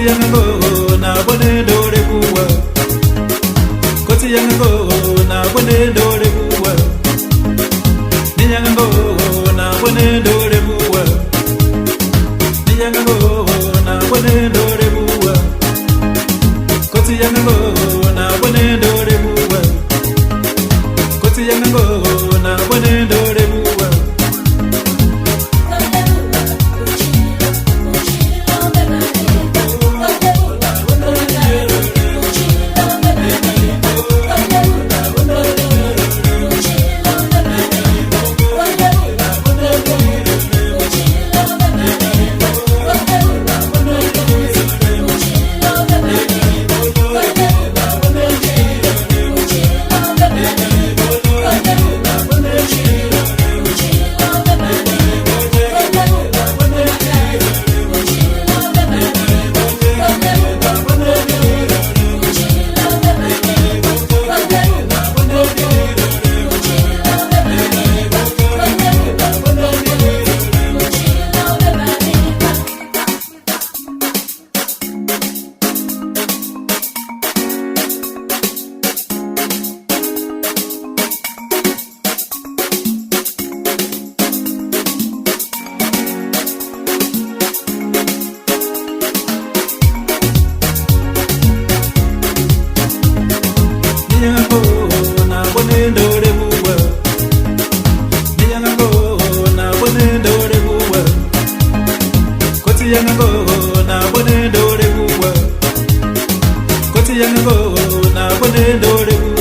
yango na bone dore buwa. Koti yango na bone dore buwa. Ni yango na bone dore buwa. Ni yango na bone dore buwa. Koti yango na bone dore buwa. Koti yango na bone dore buwa. Yango na bone dore buwa. Koti yango na bone dore buwa.